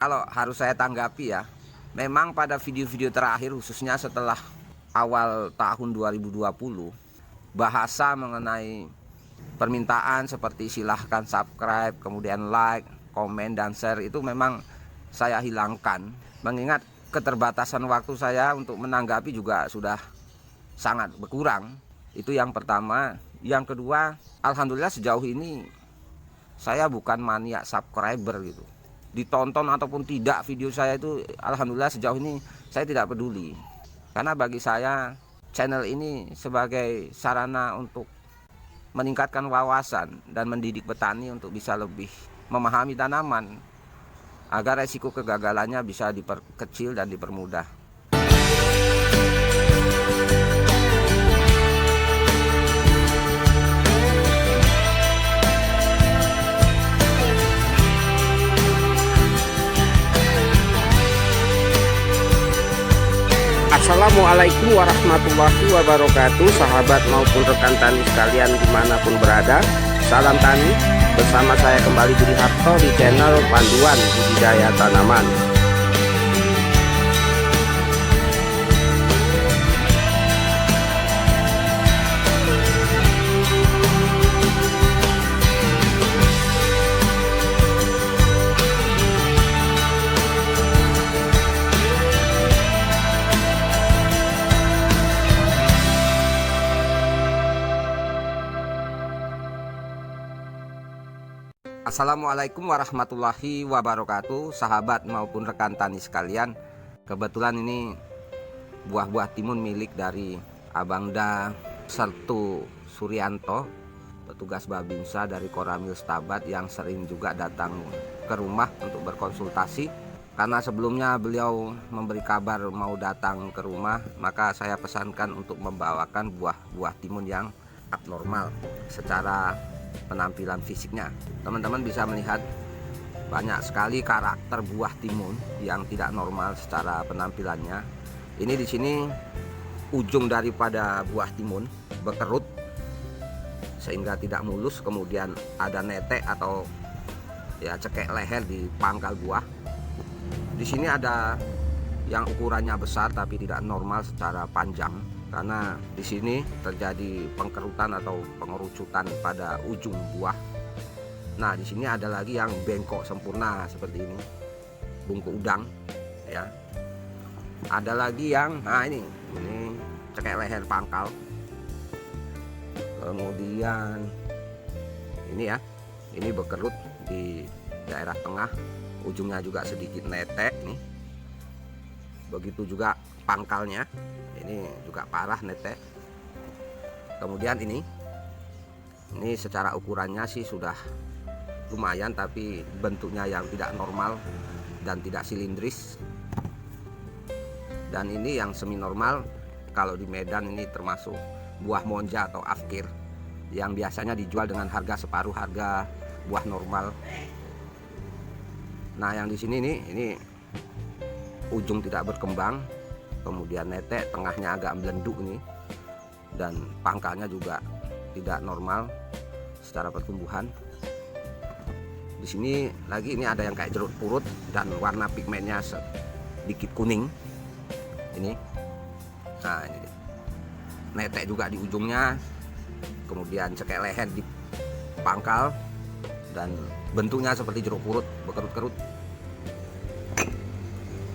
Kalau harus saya tanggapi ya, memang pada video-video terakhir khususnya setelah awal tahun 2020, bahasa mengenai permintaan seperti silahkan subscribe, kemudian like, komen, dan share itu memang saya hilangkan. Mengingat keterbatasan waktu saya untuk menanggapi juga sudah sangat berkurang. Itu yang pertama. Yang kedua, alhamdulillah sejauh ini saya bukan maniak subscriber gitu. Ditonton ataupun tidak video saya itu, alhamdulillah sejauh ini saya tidak peduli. Karena bagi saya channel ini sebagai sarana untuk meningkatkan wawasan dan mendidik petani untuk bisa lebih memahami tanaman agar resiko kegagalannya bisa diperkecil dan dipermudah. Assalamualaikum warahmatillahi wabarakatuh, sahabat maupun rekan tani sekalian dimanapun berada. Salam tani, bersama saya kembali Budi Harto di channel Panduan Budidaya Tanaman. Assalamualaikum warahmatullahi wabarakatuh, sahabat maupun rekan tani sekalian. Kebetulan ini buah-buah timun milik dari Abang Da Sertu Suryanto, petugas Babinsa dari Koramil Stabat, yang sering juga datang ke rumah untuk berkonsultasi. Karena sebelumnya beliau memberi kabar mau datang ke rumah, maka saya pesankan untuk membawakan buah-buah timun yang abnormal secara penampilan fisiknya. Teman-teman bisa melihat banyak sekali karakter buah timun yang tidak normal secara penampilannya. Ini di sini ujung daripada buah timun berkerut sehingga tidak mulus, kemudian ada netek atau ya cekek leher di pangkal buah. Di sini ada yang ukurannya besar tapi tidak normal secara panjang, karena di sini terjadi pengkerutan atau pengerucutan pada ujung buah. Nah, di sini ada lagi yang bengkok sempurna seperti ini, bungkuk udang ya. Ada lagi yang ini cekek leher pangkal. Kemudian ini ya, ini berkerut di daerah tengah, ujungnya juga sedikit netek nih. Begitu juga pangkalnya, ini juga parah netek. Kemudian ini secara ukurannya sih sudah lumayan, tapi bentuknya yang tidak normal dan tidak silindris. Dan ini yang semi normal, kalau di Medan ini termasuk buah monja atau afkir yang biasanya dijual dengan harga separuh harga buah normal. Nah, yang di sini ini ujung tidak berkembang, kemudian netek, tengahnya agak melenduk nih, dan pangkalnya juga tidak normal secara pertumbuhan. Di sini lagi ini ada yang kayak jeruk purut dan warna pigmennya sedikit kuning. Ini, nah ini netek juga di ujungnya, kemudian cekek leher di pangkal, dan bentuknya seperti jeruk purut, berkerut-kerut.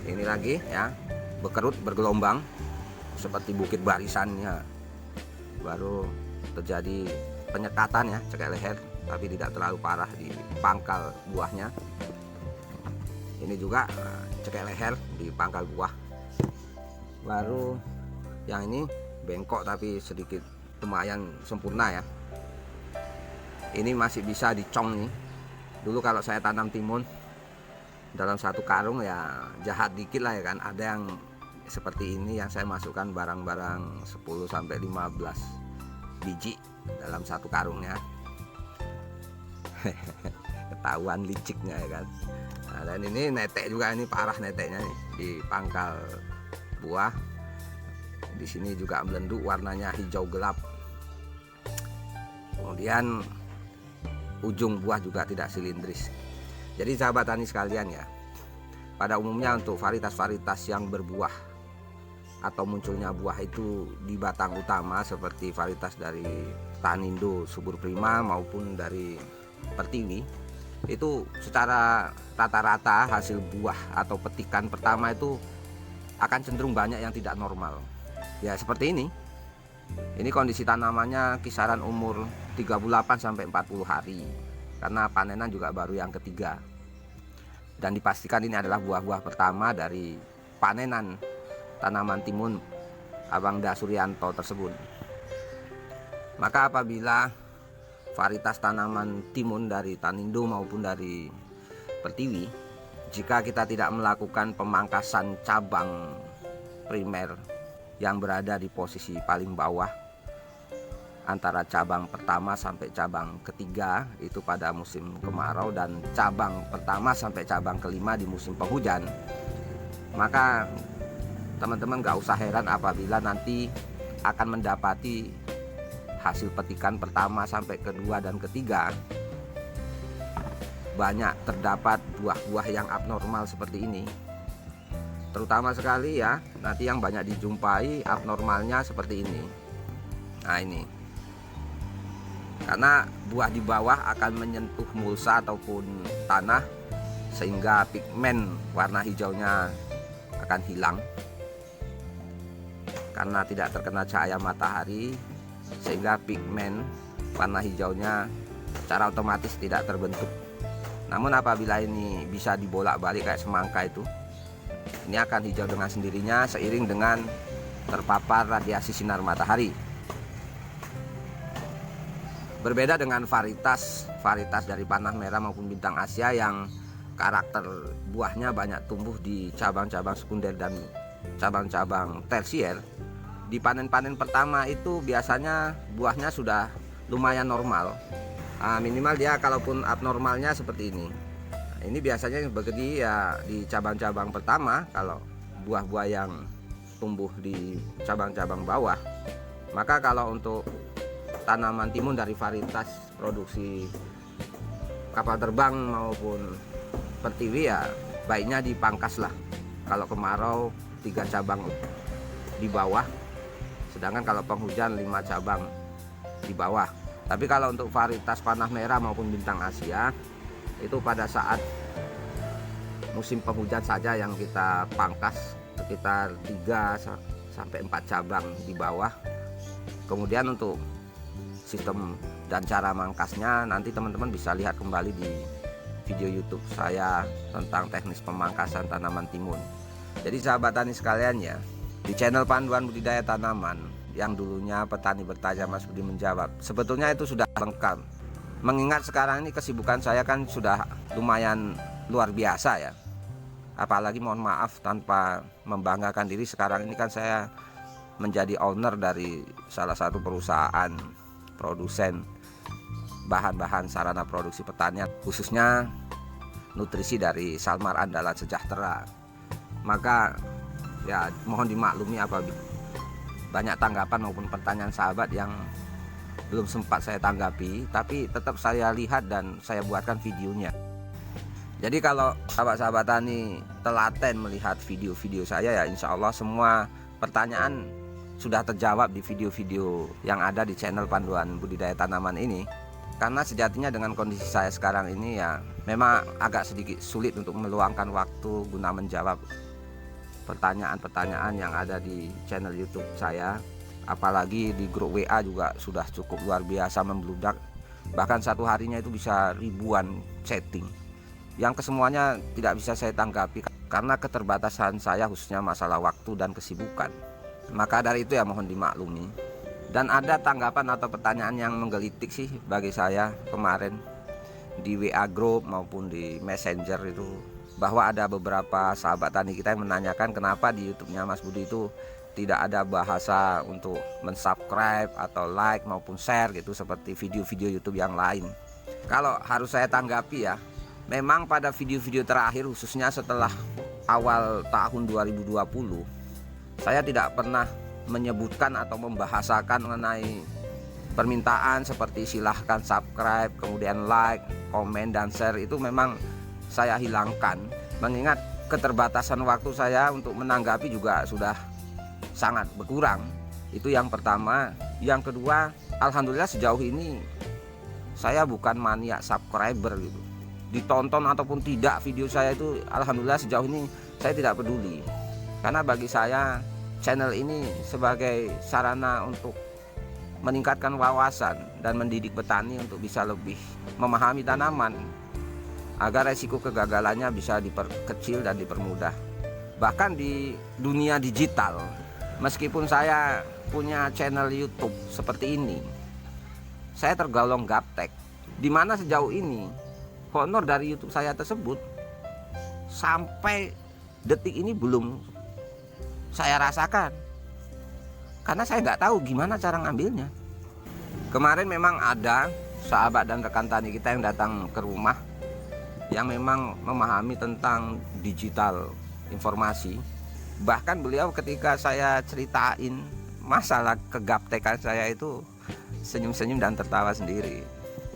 Ini lagi ya, berkerut bergelombang seperti bukit barisannya. Baru terjadi penyekatan ya, cekek leher, tapi tidak terlalu parah di pangkal buahnya. Ini juga cekek leher di pangkal buah. Baru yang ini bengkok tapi sedikit lumayan sempurna ya. Ini masih bisa dicong nih. Dulu kalau saya tanam timun dalam satu karung ya jahat dikit lah ya kan, ada yang seperti ini yang saya masukkan barang-barang 10-15 biji dalam satu karungnya. Ketahuan liciknya ya kan. Nah, dan ini netek juga, ini parah neteknya nih di pangkal buah. Di sini juga melenduk, warnanya hijau gelap. Kemudian ujung buah juga tidak silindris. Jadi sahabat tani sekalian ya, pada umumnya untuk varietas-varietas yang berbuah atau munculnya buah itu di batang utama seperti varietas dari Tanindo Subur Prima maupun dari Pertiwi, itu secara rata-rata hasil buah atau petikan pertama itu akan cenderung banyak yang tidak normal. Ya seperti ini. Ini kondisi tanamannya kisaran umur 38 sampai 40 hari. Karena panenan juga baru yang ketiga. Dan dipastikan ini adalah buah-buah pertama dari panenan tanaman timun Abang Da Suryanto tersebut. Maka apabila varietas tanaman timun dari Tanindo maupun dari Pertiwi, jika kita tidak melakukan pemangkasan cabang primer yang berada di posisi paling bawah antara cabang pertama sampai cabang ketiga itu pada musim kemarau dan cabang pertama sampai cabang kelima di musim penghujan, maka teman-teman gak usah heran apabila nanti akan mendapati hasil petikan pertama sampai kedua dan ketiga banyak terdapat buah-buah yang abnormal seperti ini. Terutama sekali ya, nanti yang banyak dijumpai abnormalnya seperti ini. Nah ini, karena buah di bawah akan menyentuh mulsa ataupun tanah sehingga pigmen warna hijaunya akan hilang karena tidak terkena cahaya matahari, sehingga pigmen warna hijaunya secara otomatis tidak terbentuk. Namun apabila ini bisa dibolak-balik kayak semangka itu, ini akan hijau dengan sendirinya seiring dengan terpapar radiasi sinar matahari. Berbeda dengan varietas dari panah merah maupun bintang Asia yang karakter buahnya banyak tumbuh di cabang-cabang sekunder dan cabang-cabang tersier. Di panen-panen pertama itu biasanya buahnya sudah lumayan normal. Minimal dia kalaupun abnormalnya seperti ini. Nah, ini biasanya begitu ya di cabang-cabang pertama. Kalau buah-buah yang tumbuh di cabang-cabang bawah, maka kalau untuk tanaman timun dari varietas produksi kapal terbang maupun Pertiwi ya baiknya dipangkas lah. Kalau kemarau 3 cabang di bawah, sedangkan kalau penghujan 5 cabang di bawah. Tapi kalau untuk varietas panah merah maupun bintang Asia itu pada saat musim penghujan saja yang kita pangkas sekitar 3 sampai 4 cabang di bawah. Kemudian untuk sistem dan cara mangkasnya nanti teman-teman bisa lihat kembali di video YouTube saya tentang teknis pemangkasan tanaman timun. Jadi sahabat tani sekalian ya, di channel Panduan Budidaya Tanaman yang dulunya Petani Bertanya Mas Budi Menjawab, sebetulnya itu sudah lengkap. Mengingat sekarang ini kesibukan saya kan sudah lumayan luar biasa ya. Apalagi mohon maaf tanpa membanggakan diri, sekarang ini kan saya menjadi owner dari salah satu perusahaan produsen bahan-bahan sarana produksi pertanian, khususnya nutrisi dari Salmar Andalan Sejahtera. Maka ya mohon dimaklumi apabila banyak tanggapan maupun pertanyaan sahabat yang belum sempat saya tanggapi, tapi tetap saya lihat dan saya buatkan videonya. Jadi kalau sahabat-sahabat tani telaten melihat video-video saya ya insya Allah semua pertanyaan sudah terjawab di video-video yang ada di channel Panduan Budidaya Tanaman ini. Karena sejatinya dengan kondisi saya sekarang ini ya memang agak sedikit sulit untuk meluangkan waktu guna menjawab pertanyaan-pertanyaan yang ada di channel YouTube saya. Apalagi di grup WA juga sudah cukup luar biasa membludak. Bahkan satu harinya itu bisa ribuan chatting yang kesemuanya tidak bisa saya tanggapi karena keterbatasan saya khususnya masalah waktu dan kesibukan. Maka dari itu ya mohon dimaklumi. Dan ada tanggapan atau pertanyaan yang menggelitik sih bagi saya kemarin di WA group maupun di Messenger itu, bahwa ada beberapa sahabat tani kita yang menanyakan kenapa di YouTube-nya Mas Budi itu tidak ada bahasa untuk mensubscribe atau like maupun share gitu seperti video-video YouTube yang lain. Kalau harus saya tanggapi ya, memang pada video-video terakhir khususnya setelah awal tahun 2020 saya tidak pernah menyebutkan atau membahasakan mengenai permintaan seperti silahkan subscribe, kemudian like, komen, dan share. Itu memang saya hilangkan, mengingat keterbatasan waktu saya untuk menanggapi juga sudah sangat berkurang. Itu yang pertama. Yang kedua, alhamdulillah sejauh ini saya bukan maniak subscriber gitu. Ditonton ataupun tidak video saya itu, alhamdulillah sejauh ini saya tidak peduli. Karena bagi saya channel ini sebagai sarana untuk meningkatkan wawasan dan mendidik petani untuk bisa lebih memahami tanaman agar resiko kegagalannya bisa diperkecil dan dipermudah. Bahkan di dunia digital, meskipun saya punya channel YouTube seperti ini, saya tergolong gaptek, di mana sejauh ini honor dari YouTube saya tersebut sampai detik ini belum saya rasakan, karena saya nggak tahu gimana cara ngambilnya. Kemarin memang ada sahabat dan rekan tani kita yang datang ke rumah yang memang memahami tentang digital informasi. Bahkan beliau ketika saya ceritain masalah kegaptekan saya itu senyum-senyum dan tertawa sendiri.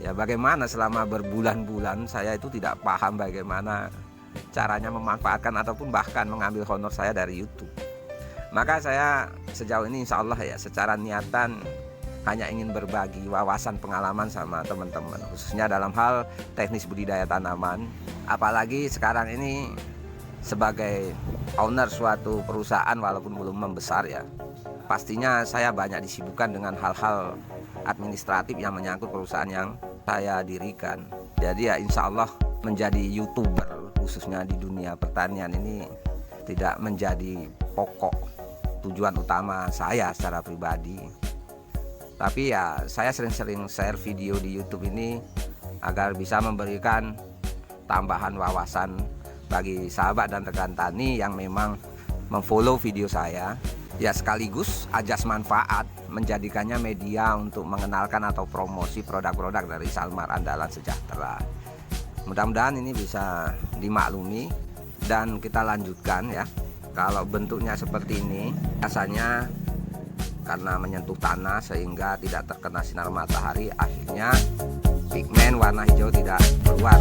Ya, bagaimana selama berbulan-bulan saya itu tidak paham bagaimana caranya memanfaatkan ataupun bahkan mengambil honor saya dari YouTube. Maka saya sejauh ini insya Allah ya secara niatan hanya ingin berbagi wawasan pengalaman sama teman-teman, khususnya dalam hal teknis budidaya tanaman. Apalagi sekarang ini sebagai owner suatu perusahaan walaupun belum membesar ya, pastinya saya banyak disibukkan dengan hal-hal administratif yang menyangkut perusahaan yang saya dirikan. Jadi ya insya Allah menjadi YouTuber khususnya di dunia pertanian ini tidak menjadi pokok tujuan utama saya secara pribadi. Tapi ya saya sering-sering share video di YouTube ini agar bisa memberikan tambahan wawasan bagi sahabat dan rekan tani yang memang memfollow video saya. Ya sekaligus ajas manfaat menjadikannya media untuk mengenalkan atau promosi produk-produk dari Salmar Andalan Sejahtera. Mudah-mudahan ini bisa dimaklumi dan kita lanjutkan ya. Kalau bentuknya seperti ini, biasanya karena menyentuh tanah sehingga tidak terkena sinar matahari, akhirnya pigmen warna hijau tidak keluar.